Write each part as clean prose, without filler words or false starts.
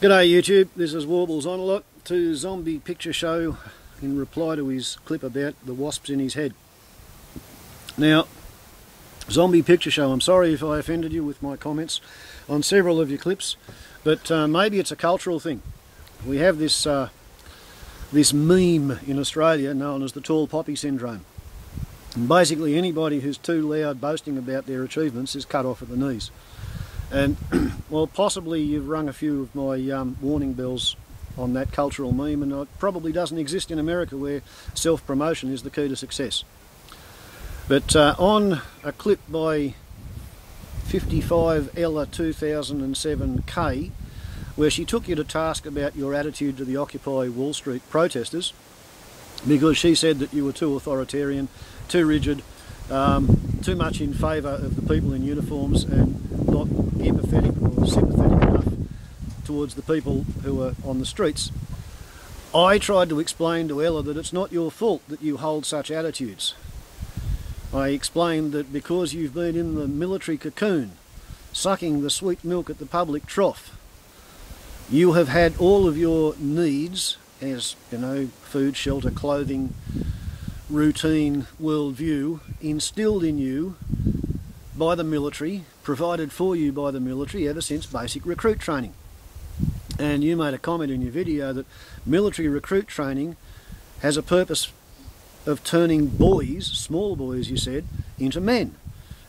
G'day YouTube, this is Warbles on a lot to Zombie Picture Show in reply to his clip about the wasps in his head. Now, Zombie Picture Show, I'm sorry if I offended you with my comments on several of your clips, but maybe it's a cultural thing. We have this this meme in Australia known as the tall poppy syndrome. And basically anybody who's too loud boasting about their achievements is cut off at the knees. And well, possibly you've rung a few of my warning bells on that cultural meme, and it probably doesn't exist in America where self-promotion is the key to success. But on a clip by 55 Ella 2007K, where she took you to task about your attitude to the Occupy Wall Street protesters, because she said that you were too authoritarian, too rigid, too much in favour of the people in uniforms and not empathetic or sympathetic enough towards the people who are on the streets. I tried to explain to Ella that it's not your fault that you hold such attitudes. I explained that because you've been in the military cocoon, sucking the sweet milk at the public trough, you have had all of your needs, as you know, food, shelter, clothing, routine, worldview, instilled in you by the military, provided for you by the military ever since basic recruit training. And you made a comment in your video that military recruit training has a purpose of turning boys, small boys you said, into men.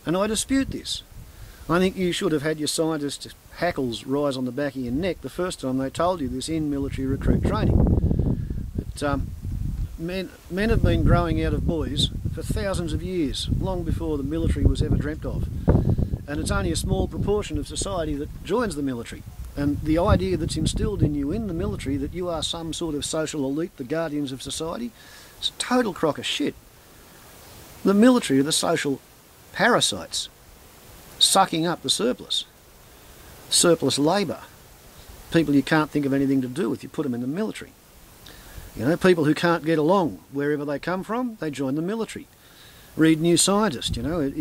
And I dispute this. I think you should have had your scientist hackles rise on the back of your neck the first time they told you this in military recruit training. But men have been growing out of boys for thousands of years, long before the military was ever dreamt of. And it's only a small proportion of society that joins the military. And the idea that's instilled in you in the military that you are some sort of social elite, the guardians of society, it's a total crock of shit. The military are the social parasites, sucking up the surplus labour. People you can't think of anything to do with, you put them in the military. You know, people who can't get along wherever they come from, they join the military. Read New Scientist, you know,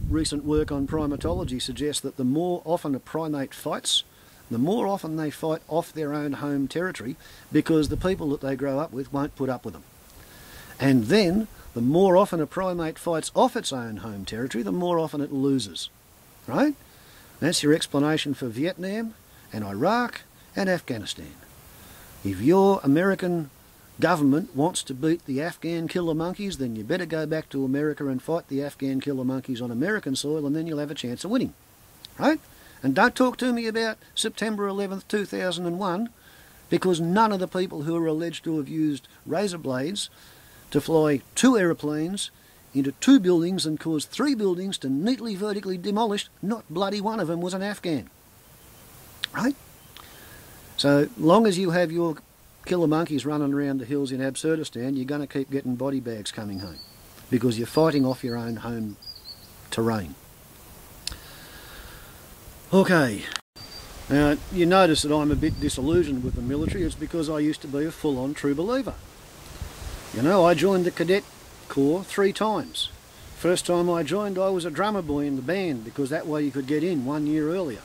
recent work on primatology suggests that the more often a primate fights, the more often they fight off their own home territory because the people that they grow up with won't put up with them. And then, the more often a primate fights off its own home territory, the more often it loses. Right? That's your explanation for Vietnam and Iraq and Afghanistan. If your American government wants to beat the Afghan killer monkeys, then you better go back to America and fight the Afghan killer monkeys on American soil, and then you'll have a chance of winning. Right? And don't talk to me about September 11th, 2001, because none of the people who are alleged to have used razor blades to fly 2 aeroplanes into 2 buildings and cause 3 buildings to neatly vertically demolish, not bloody one of them was an Afghan. Right? So long as you have your killer monkeys running around the hills in Absurdistan, you're going to keep getting body bags coming home because you're fighting off your own home terrain. Okay, now you notice that I'm a bit disillusioned with the military. It's because I used to be a full-on true believer. You know, I joined the Cadet Corps 3 times. First time I joined, I was a drummer boy in the band because that way you could get in 1 year earlier.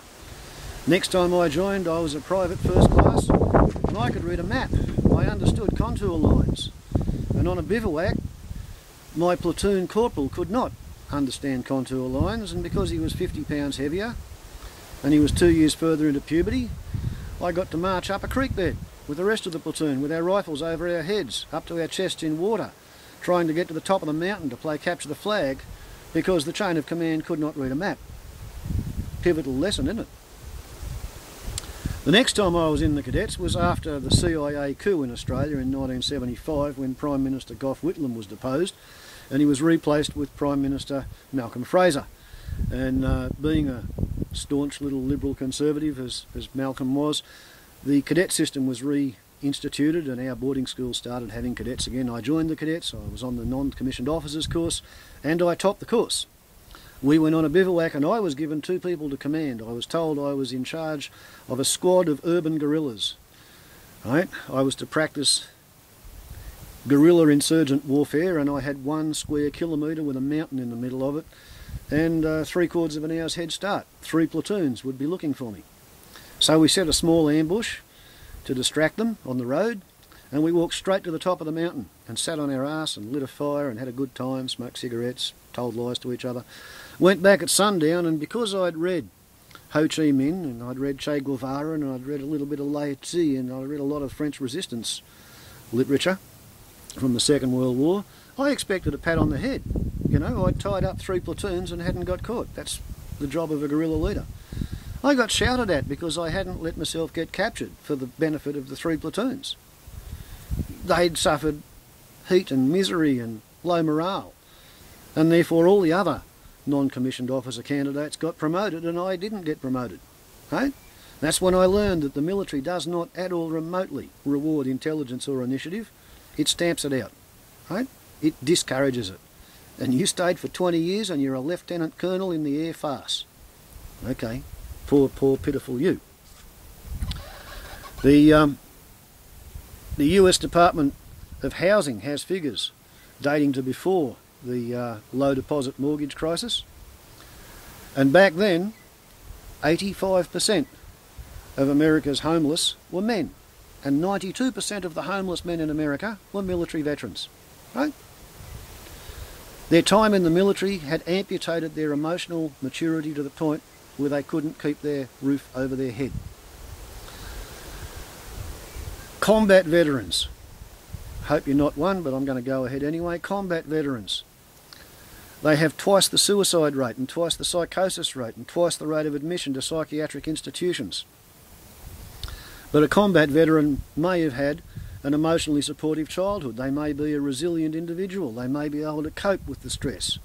Next time I joined, I was a private first class, and I could read a map. I understood contour lines. And on a bivouac, my platoon corporal could not understand contour lines, and because he was 50 pounds heavier, and he was 2 years further into puberty, I got to march up a creek bed with the rest of the platoon, with our rifles over our heads, up to our chests in water, trying to get to the top of the mountain to play capture the flag, because the chain of command could not read a map. Pivotal lesson, isn't it? The next time I was in the cadets was after the CIA coup in Australia in 1975, when Prime Minister Gough Whitlam was deposed and he was replaced with Prime Minister Malcolm Fraser. And being a staunch little liberal conservative as Malcolm was, the cadet system was reinstituted and our boarding school started having cadets again. I joined the cadets, I was on the non-commissioned officers course, and I topped the course. We went on a bivouac and I was given 2 people to command. I was told I was in charge of a squad of urban guerrillas. Right? I was to practice guerrilla insurgent warfare, and I had 1 square kilometre with a mountain in the middle of it and 3/4 of an hour's head start. 3 platoons would be looking for me. So we set a small ambush to distract them on the road, and we walked straight to the top of the mountain and sat on our arse and lit a fire and had a good time, smoked cigarettes, told lies to each other. Went back at sundown, and because I'd read Ho Chi Minh and I'd read Che Guevara and I'd read a little bit of Lao Tzu and I'd read a lot of French resistance literature from the Second World War, I expected a pat on the head. You know, I'd tied up 3 platoons and hadn't got caught. That's the job of a guerrilla leader. I got shouted at because I hadn't let myself get captured for the benefit of the 3 platoons. They'd suffered heat and misery and low morale, and therefore all the other non-commissioned officer candidates got promoted and I didn't get promoted. Right? That's when I learned that the military does not at all remotely reward intelligence or initiative. It stamps it out. Right? It discourages it. And you stayed for 20 years and you're a lieutenant colonel in the air farce. Okay, poor pitiful you. The US Department of Housing has figures dating to before the low deposit mortgage crisis, and back then 85% of America's homeless were men, and 92% of the homeless men in America were military veterans. Right? Their time in the military had amputated their emotional maturity to the point where they couldn't keep their roof over their head. Combat veterans. Hope you're not one, but I'm going to go ahead anyway. Combat veterans. They have twice the suicide rate and twice the psychosis rate and twice the rate of admission to psychiatric institutions. But a combat veteran may have had an emotionally supportive childhood. They may be a resilient individual. They may be able to cope with the stress.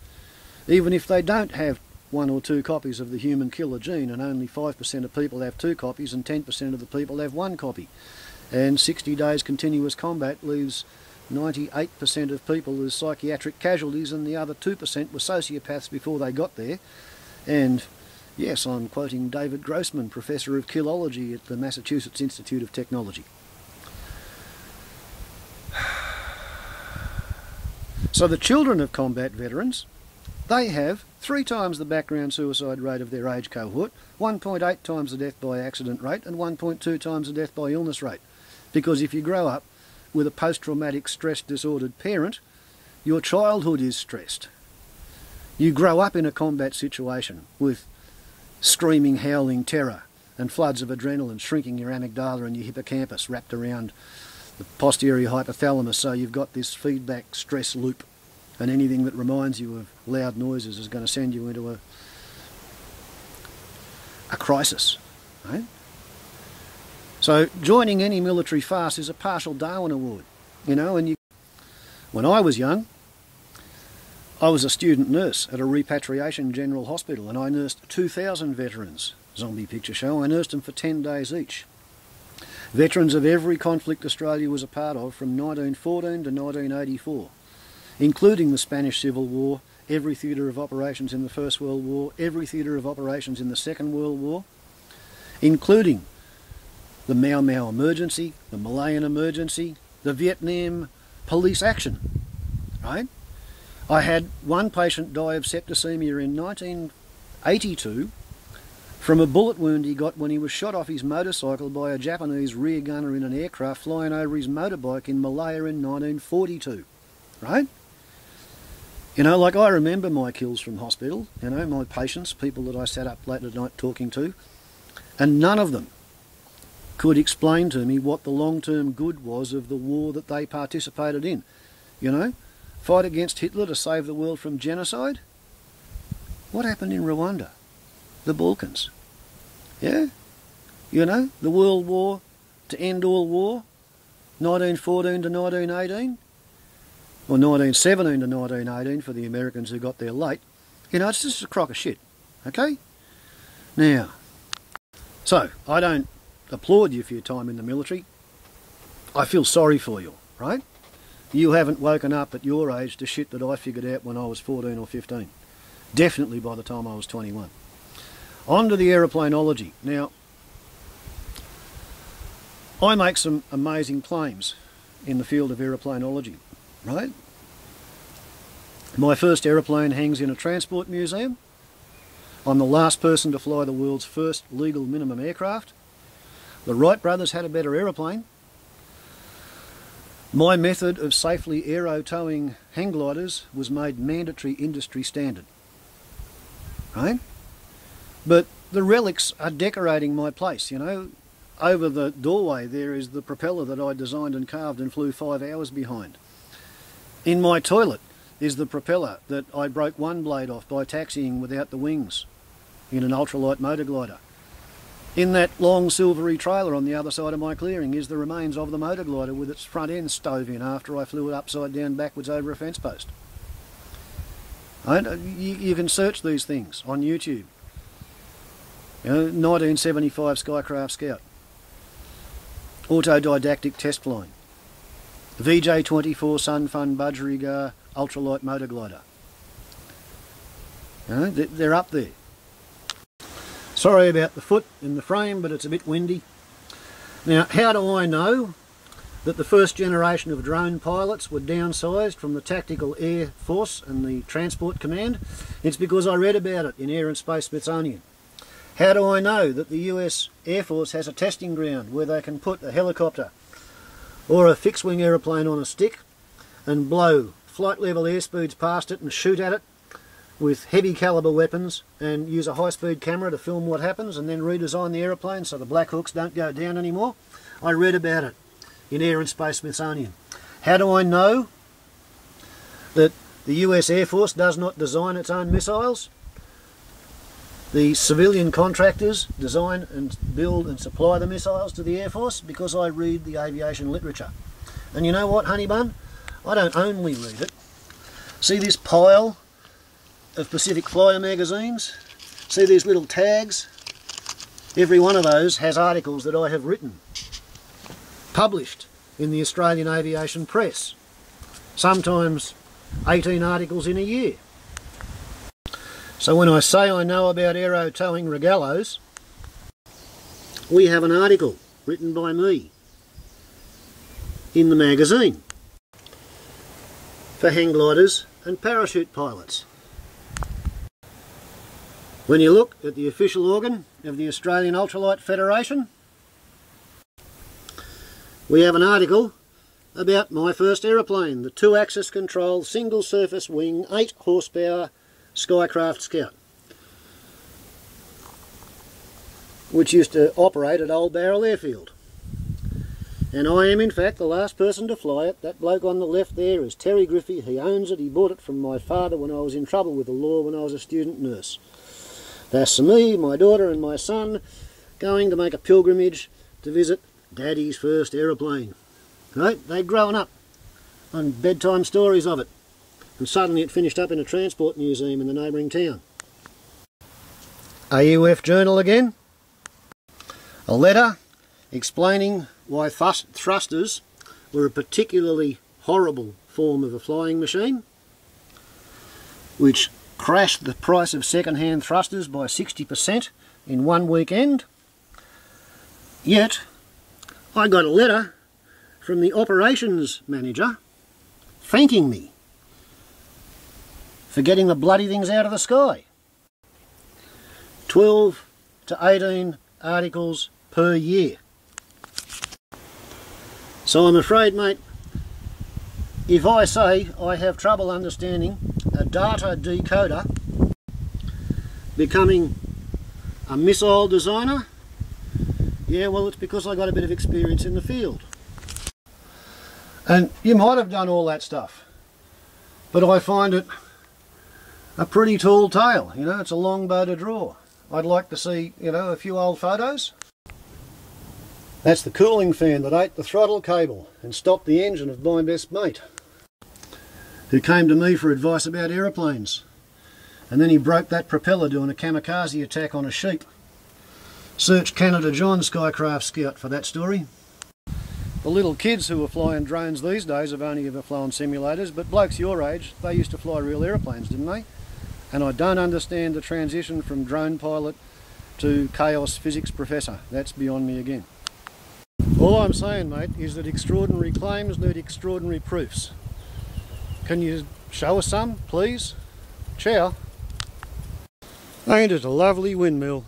Even if they don't have 1 or 2 copies of the human killer gene, and only 5% of people have 2 copies and 10% of the people have 1 copy. And 60 days continuous combat leaves 98% of people as psychiatric casualties, and the other 2% were sociopaths before they got there. And yes, I'm quoting David Grossman, Professor of Killology at the Massachusetts Institute of Technology. So the children of combat veterans, they have 3 times the background suicide rate of their age cohort, 1.8 times the death by accident rate, and 1.2 times the death by illness rate. Because if you grow up with a post-traumatic stress disordered parent, your childhood is stressed. You grow up in a combat situation with screaming, howling terror and floods of adrenaline shrinking your amygdala and your hippocampus wrapped around the posterior hypothalamus, so you've got this feedback stress loop, and anything that reminds you of loud noises is going to send you into a crisis. Right? So joining any military farce is a partial Darwin award, you know. And when I was young, I was a student nurse at a repatriation general hospital, and I nursed 2,000 veterans. Zombie Picture Show. I nursed them for 10 days each. Veterans of every conflict Australia was a part of from 1914 to 1984, including the Spanish Civil War, every theatre of operations in the First World War, every theatre of operations in the Second World War, including the Mau Mau emergency, the Malayan emergency, the Vietnam police action. Right? I had one patient die of septicemia in 1982 from a bullet wound he got when he was shot off his motorcycle by a Japanese rear gunner in an aircraft flying over his motorbike in Malaya in 1942. Right? You know, like I remember my kills from hospital, you know, my patients, people that I sat up late at night talking to, and none of them could explain to me what the long-term good was of the war that they participated in. You know, fight against Hitler to save the world from genocide? What happened in Rwanda? The Balkans? Yeah? You know, the World War to end all war, 1914 to 1918, or 1917 to 1918 for the Americans who got there late. You know, it's just a crock of shit. Okay? Now, so, I don't applaud you for your time in the military. I feel sorry for you, right? You haven't woken up at your age to shit that I figured out when I was 14 or 15. Definitely by the time I was 21. On to the Airplaneology. Now, I make some amazing claims in the field of aeroplaneology, right? My first aeroplane hangs in a transport museum. I'm the last person to fly the world's first legal minimum aircraft. The Wright brothers had a better aeroplane. My method of safely aero-towing hang gliders was made mandatory industry standard. Right? But the relics are decorating my place, you know. Over the doorway there is the propeller that I designed and carved and flew 5 hours behind. In my toilet is the propeller that I broke one blade off by taxiing without the wings in an ultralight motor glider. In that long silvery trailer on the other side of my clearing is the remains of the motor glider with its front end stove in after I flew it upside down backwards over a fence post. You can search these things on YouTube. You know, 1975 Skycraft Scout. Autodidactic test flying. VJ24 Sun Fun Budgerigar ultralight motor glider. You know, they're up there. Sorry about the foot in the frame, but it's a bit windy. Now, how do I know that the first generation of drone pilots were downsized from the Tactical Air Force and the Transport Command? It's because I read about it in Air and Space Smithsonian. How do I know that the US Air Force has a testing ground where they can put a helicopter or a fixed-wing aeroplane on a stick and blow flight level airspeeds past it and shoot at it with heavy caliber weapons and use a high-speed camera to film what happens and then redesign the aeroplane so the black hooks don't go down anymore? I read about it in Air and Space Smithsonian. How do I know that the US Air Force does not design its own missiles? The civilian contractors design and build and supply the missiles to the Air Force? Because I read the aviation literature. And you know what, honey bun? I don't only read it. See this pile of Pacific Flyer magazines? See these little tags? Every one of those has articles that I have written, published in the Australian Aviation Press. Sometimes 18 articles in a year. So when I say I know about aero-towing regalos, we have an article written by me in the magazine for hang gliders and parachute pilots. When you look at the official organ of the Australian Ultralight Federation, we have an article about my first aeroplane, the 2-axis control single surface wing 8 horsepower Skycraft Scout, which used to operate at Old Barrel Airfield. And I am in fact the last person to fly it. That bloke on the left there is Terry Griffey. He owns it. He bought it from my father when I was in trouble with the law when I was a student nurse. That's me, my daughter and my son going to make a pilgrimage to visit Daddy's first aeroplane. Right? They'd grown up on bedtime stories of it. And suddenly it finished up in a transport museum in the neighbouring town. AUF Journal again. A letter explaining why thrusters were a particularly horrible form of a flying machine, which crashed the price of second-hand thrusters by 60% in one weekend. Yet, I got a letter from the operations manager thanking me for getting the bloody things out of the sky. 12 to 18 articles per year. So I'm afraid, mate, if I say I have trouble understanding a data decoder becoming a missile designer, yeah, well, it's because I got a bit of experience in the field. And you might have done all that stuff, but I find it a pretty tall tale. You know, it's a long bow to draw. I'd like to see, you know, a few old photos. That's the cooling fan that ate the throttle cable and stopped the engine of my best mate, who came to me for advice about aeroplanes. And then he broke that propeller doing a kamikaze attack on a sheep. Search Canada John Skycraft Scout for that story. The little kids who are flying drones these days have only ever flown simulators, but blokes your age, they used to fly real aeroplanes, didn't they? And I don't understand the transition from drone pilot to chaos physics professor. That's beyond me again. All I'm saying, mate, is that extraordinary claims need extraordinary proofs. Can you show us some, please? Ciao. Ain't it a lovely windmill?